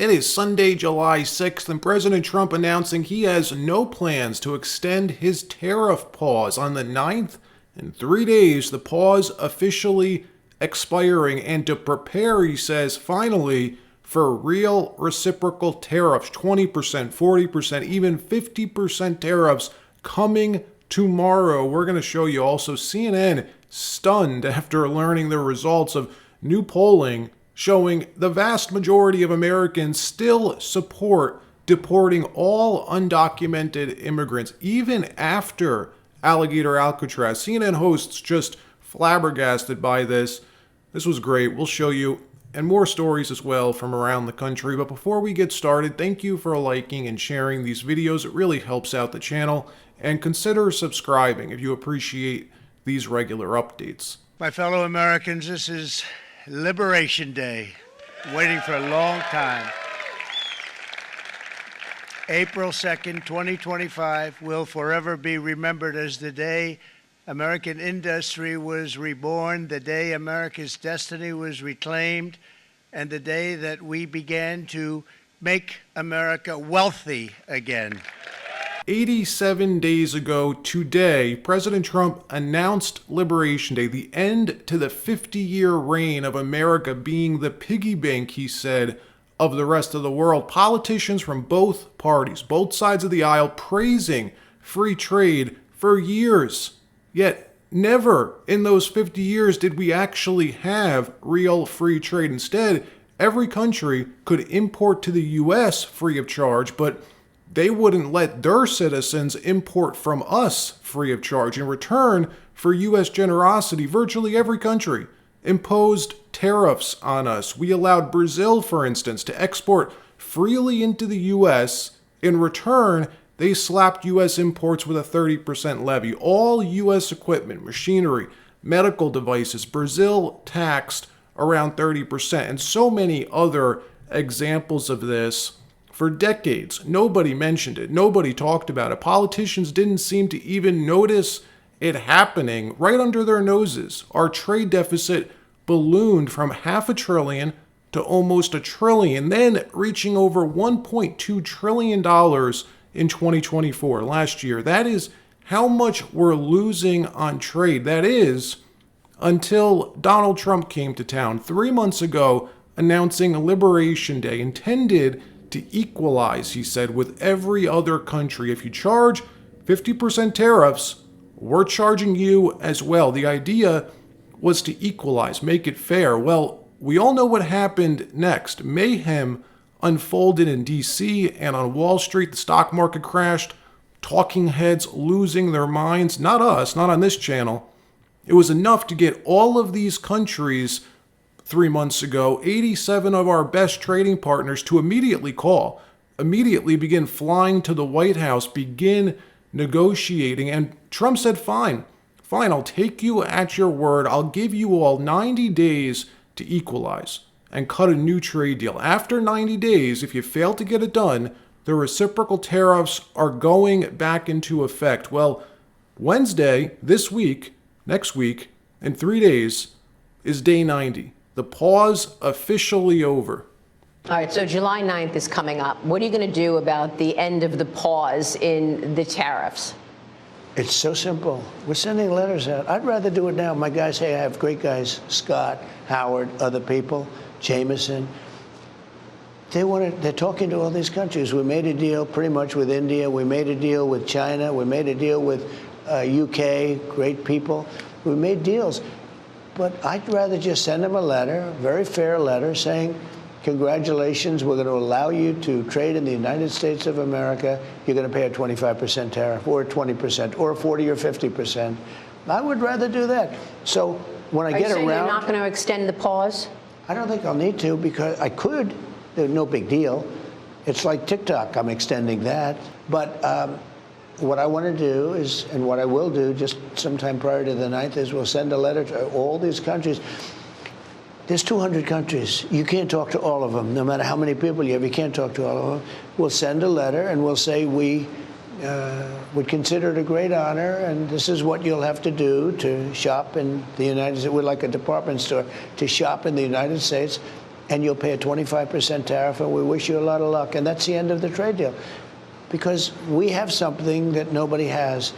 It is Sunday, July 6th, and President Trump announcing he has no plans to extend his tariff pause on the 9th. In 3 days, the pause officially expiring, and to prepare, he says, finally, for real reciprocal tariffs, 20%, 40%, even 50% tariffs coming tomorrow. We're going to show you also CNN stunned after learning the results of new polling showing the vast majority of Americans still support deporting all undocumented immigrants, even after Alligator Alcatraz. CNN hosts just flabbergasted by this. This was great. We'll show you and more stories as well from around the country. But before we get started, thank you for liking and sharing these videos. It really helps out the channel. And consider subscribing if you appreciate these regular updates. My fellow Americans, this is Liberation Day, waiting for a long time. April 2nd, 2025 will forever be remembered as the day American industry was reborn, the day America's destiny was reclaimed, and the day that we began to make America wealthy again. 87 days ago today, President Trump announced Liberation Day, the end to the 50-year reign of America being the piggy bank, he said, of the rest of the world. Politicians from both parties, both sides of the aisle, praising free trade for years. Yet never in those 50 years did we actually have real free trade. Instead, every country could import to the U.S. free of charge, but they wouldn't let their citizens import from us free of charge. In return for U.S. generosity, virtually every country imposed tariffs on us. We allowed Brazil, for instance, to export freely into the U.S. In return, they slapped U.S. imports with a 30% levy. All U.S. equipment, machinery, medical devices, Brazil taxed around 30%, and so many other examples of this. For decades, nobody mentioned it. Nobody talked about it. Politicians didn't seem to even notice it happening right under their noses. Our trade deficit ballooned from $500 billion to almost $1 trillion, then reaching over $1.2 trillion in 2024, last year. That is how much we're losing on trade. That is until Donald Trump came to town 3 months ago announcing Liberation Day, intended to equalize, he said, with every other country. If you charge 50% tariffs, we're charging you as well. The idea was to equalize, make it fair. Well, we all know what happened next. Mayhem unfolded in D.C. and on Wall Street. The stock market crashed. Talking heads losing their minds. Not us, not on this channel. It was enough to get all of these countries 3 months ago, 87 of our best trading partners, to immediately call, immediately begin flying to the White House, begin negotiating. And Trump said, fine, I'll take you at your word. I'll give you all 90 days to equalize and cut a new trade deal. After 90 days, if you fail to get it done, the reciprocal tariffs are going back into effect. Well, Wednesday, this week, next week, in 3 days, is day 90. The pause officially over. All right, so July 9th is coming up. What are you going to do about the end of the pause in the tariffs? It's so simple. We're sending letters out. I'd rather do it now. My guys, hey, I have great guys, Scott, Howard, other people, Jameson. They're talking to all these countries. We made a deal pretty much with India. We made a deal with China. We made a deal with UK, great people. We made deals. But I'd rather just send them a letter, a very fair letter, saying, congratulations, we're going to allow you to trade in the United States of America. You're going to pay a 25% tariff, or a 20%, or a 40 or 50%. I would rather do that. So when I get around... Are you saying you're not going to extend the pause? I don't think I'll need to, because I could. There's no big deal. It's like TikTok. I'm extending that. But what I want to do is, and what I will do just sometime prior to the 9th, is we'll send a letter to all these countries. There's 200 countries. You can't talk to all of them. No matter how many people you have, you can't talk to all of them. We'll send a letter and we'll say we would consider it a great honor, and this is what you'll have to do to shop in the United States. We're like a department store, to shop in the United States. and you'll pay a 25% tariff, and we wish you a lot of luck. And that's the end of the trade deal. Because we have something that nobody has.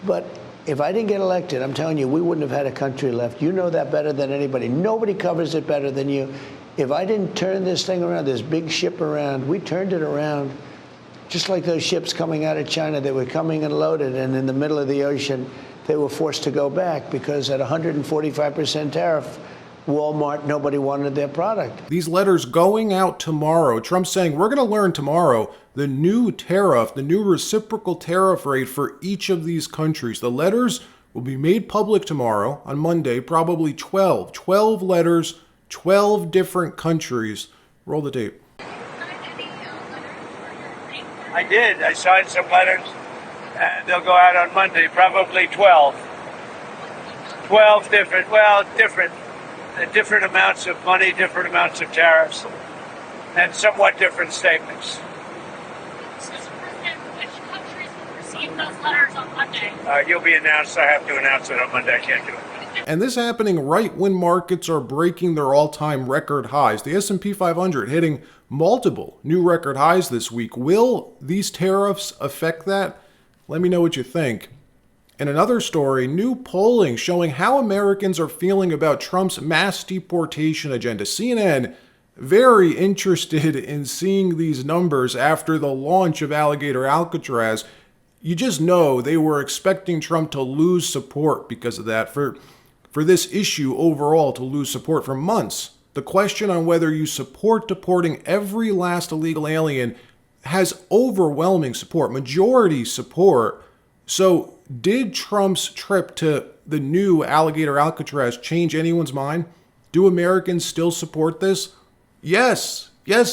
But if I didn't get elected, I'm telling you, we wouldn't have had a country left. You know that better than anybody. Nobody covers it better than you. If I didn't turn this thing around, this big ship around, we turned it around. Just like those ships coming out of China, they were coming and loaded, and in the middle of the ocean, they were forced to go back because at 145% tariff, Walmart, nobody wanted their product. These letters going out tomorrow. Trump saying, we're going to learn tomorrow the new tariff, the new reciprocal tariff rate for each of these countries. The letters will be made public tomorrow on Monday, probably 12 letters, 12 different countries. Roll the tape. I did. I signed some letters, and they'll go out on Monday, probably 12. 12 different amounts of money, different amounts of tariffs, and somewhat different statements. Which countries will receive those letters on Monday? You'll be announced. I have to announce it on Monday. I can't do it. And this happening right when markets are breaking their all-time record highs. The S&P 500 hitting multiple new record highs this week. Will these tariffs affect that? Let me know what you think. In another story, new polling showing how Americans are feeling about Trump's mass deportation agenda. CNN very interested in seeing these numbers after the launch of Alligator Alcatraz. You just know they were expecting Trump to lose support because of that, for this issue overall to lose support for months. The question on whether you support deporting every last illegal alien has overwhelming support, majority support. So did Trump's trip to the new Alligator Alcatraz change anyone's mind? Do Americans still support this? Yes,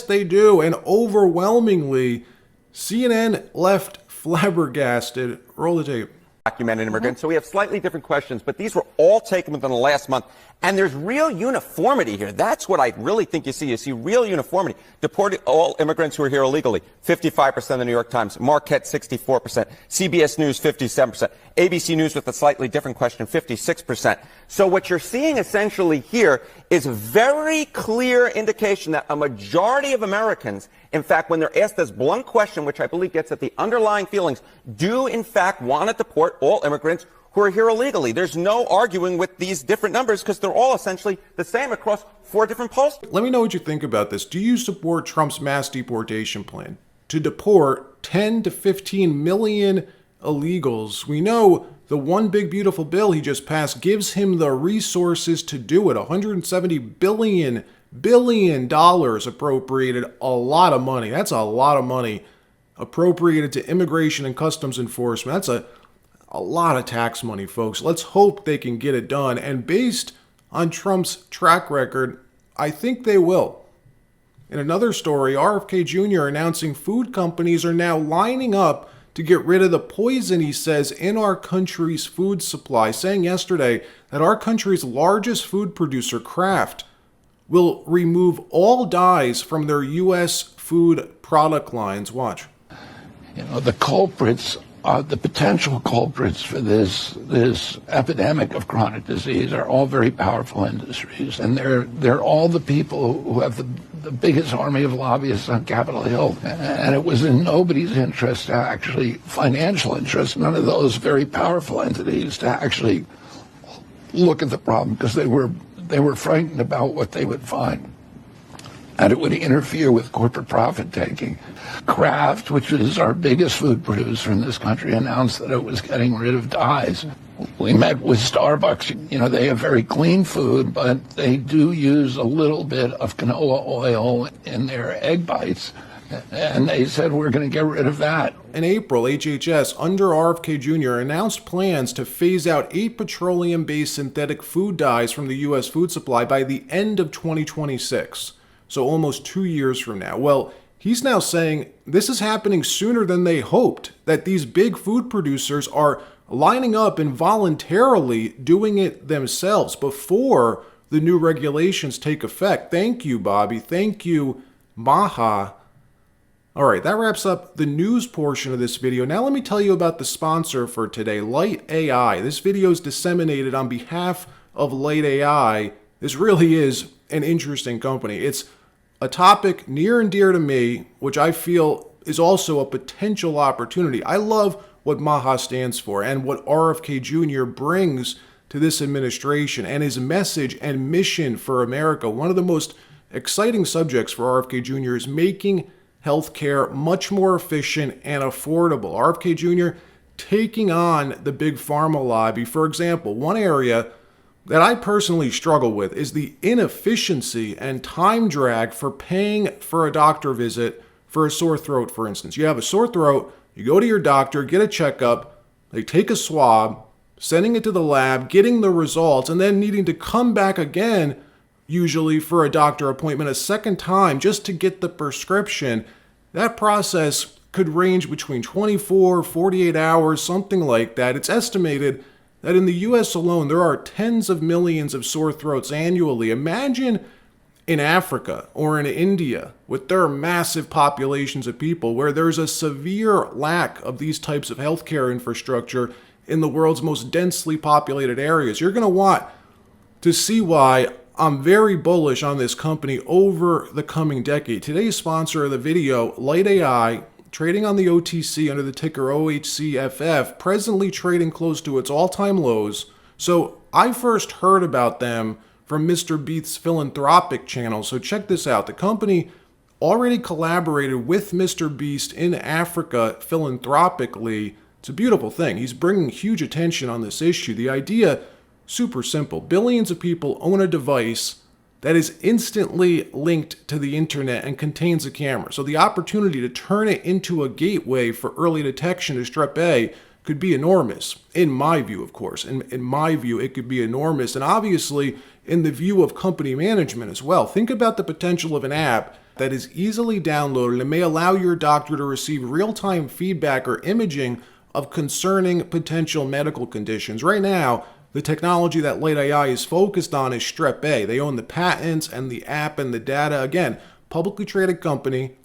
they do. And overwhelmingly, CNN left flabbergasted. Roll the tape. Documented immigrants. So we have slightly different questions, but these were all taken within the last month. And there's real uniformity here. That's what I really think you see. You see real uniformity. Deporting all immigrants who are here illegally, 55% the New York Times. Marquette, 64%. CBS News, 57%. ABC News with a slightly different question, 56%. So what you're seeing essentially here is a very clear indication that a majority of Americans, in fact, when they're asked this blunt question, which I believe gets at the underlying feelings, do in fact want to deport all immigrants who are here illegally. There's no arguing with these different numbers because they're all essentially the same across 4 different polls. Let me know what you think about this. Do you support Trump's mass deportation plan to deport 10 to 15 million illegals? We know the one big beautiful bill he just passed gives him the resources to do it. $170 billion appropriated, a lot of money. That's a lot of money appropriated to immigration and customs enforcement. That's a lot of tax money, folks. Let's hope they can get it done. And based on Trump's track record, I think they will. In another story, RFK Jr. announcing food companies are now lining up to get rid of the poison, he says, in our country's food supply, saying yesterday that our country's largest food producer, Kraft, will remove all dyes from their U.S. food product lines. Watch. You know, the culprits, the potential culprits for this epidemic of chronic disease are all very powerful industries, and they're all the people who have the biggest army of lobbyists on Capitol Hill. And it was in nobody's interest to actually, financial interest, none of those very powerful entities to actually look at the problem because they were frightened about what they would find. And it would interfere with corporate profit taking. Kraft, which is our biggest food producer in this country, announced that it was getting rid of dyes. We met with Starbucks. You know, they have very clean food, but they do use a little bit of canola oil in their egg bites. And they said, we're going to get rid of that. In April, HHS, under RFK Jr., announced plans to phase out 8 petroleum-based synthetic food dyes from the U.S. food supply by the end of 2026. So almost 2 years from now. Well, he's now saying this is happening sooner than they hoped, that these big food producers are lining up and voluntarily doing it themselves before the new regulations take effect. Thank you, Bobby. Thank you, Maha. All right, that wraps up the news portion of this video. Now let me tell you about the sponsor for today, Light AI. This video is disseminated on behalf of Light AI. This really is an interesting company. It's a topic near and dear to me, which I feel is also a potential opportunity. I love what Maha stands for and what RFK Jr. brings to this administration and his message and mission for America. One of the most exciting subjects for RFK Jr. is making healthcare much more efficient and affordable. RFK Jr. taking on the big pharma lobby. For example, one area that I personally struggle with is the inefficiency and time drag for paying for a doctor visit for a sore throat, for instance. You have a sore throat, you go to your doctor, get a checkup, they take a swab, sending it to the lab, getting the results, and then needing to come back again, usually for a doctor appointment a second time just to get the prescription. That process could range between 24, 48 hours, something like that. It's estimated that in the US alone, there are tens of millions of sore throats annually. Imagine in Africa or in India, with their massive populations of people, where there's a severe lack of these types of healthcare infrastructure in the world's most densely populated areas. You're going to want to see why I'm very bullish on this company over the coming decade. Today's sponsor of the video, Light AI, trading on the OTC under the ticker OHCFF, presently trading close to its all-time lows. So I first heard about them from Mr. Beast's philanthropic channel. So check this out. The company already collaborated with Mr. Beast in Africa philanthropically. It's a beautiful thing. He's bringing huge attention on this issue. The idea, super simple. Billions of people own a device that is instantly linked to the internet and contains a camera. So the opportunity to turn it into a gateway for early detection of strep A could be enormous. In my view, of course. In my view, it could be enormous. And obviously, in the view of company management as well. Think about the potential of an app that is easily downloaded and may allow your doctor to receive real-time feedback or imaging of concerning potential medical conditions. Right now, the technology that Light AI is focused on is strep A. They own the patents and the app and the data. Again, publicly traded company.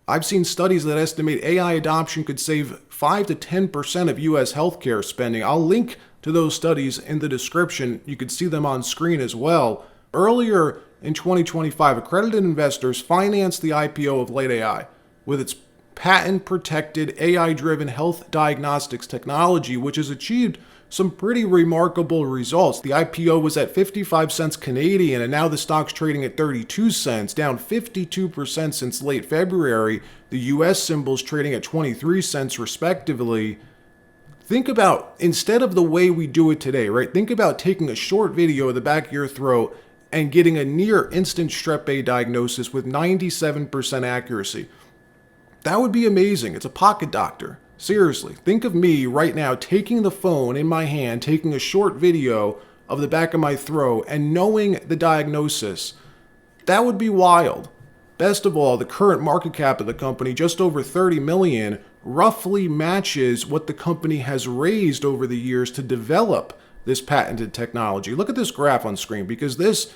I've seen studies that estimate AI adoption could save 5 to 10% of US healthcare spending. I'll link to those studies in the description. You can see them on screen as well. Earlier in 2025, accredited investors financed the IPO of Light AI with its patent-protected AI-driven health diagnostics technology, which has achieved some pretty remarkable results. The IPO was at 55 cents Canadian, and now the stock's trading at 32 cents, down 52% since late February. The US symbol's trading at 23 cents respectively. Think about, instead of the way we do it today, right? Think about taking a short video of the back of your throat and getting a near instant strep A diagnosis with 97% accuracy. That would be amazing. It's a pocket doctor. Seriously, think of me right now taking the phone in my hand, taking a short video of the back of my throat and knowing the diagnosis. That would be wild. Best of all, the current market cap of the company, just over 30 million, roughly matches what the company has raised over the years to develop this patented technology. Look at this graph on screen, because this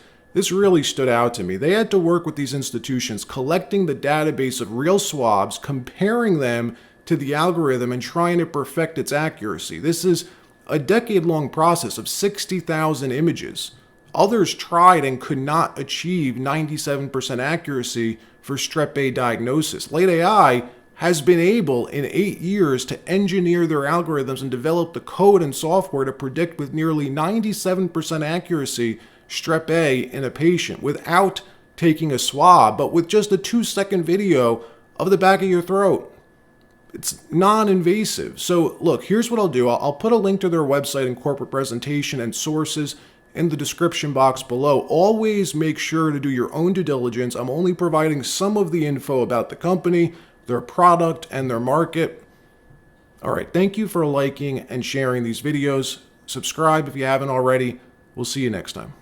really stood out to me. They had to work with these institutions, collecting the database of real swabs, comparing them to the algorithm and trying to perfect its accuracy. This is a decade-long process of 60,000 images. Others tried and could not achieve 97% accuracy for strep A diagnosis. Light AI has been able in 8 years to engineer their algorithms and develop the code and software to predict with nearly 97% accuracy strep A in a patient without taking a swab, but with just a 2-second video of the back of your throat. It's non-invasive. So look, here's what I'll do. I'll put a link to their website and corporate presentation and sources in the description box below. Always make sure to do your own due diligence. I'm only providing some of the info about the company, their product, and their market. All right, thank you for liking and sharing these videos. Subscribe if you haven't already. We'll see you next time.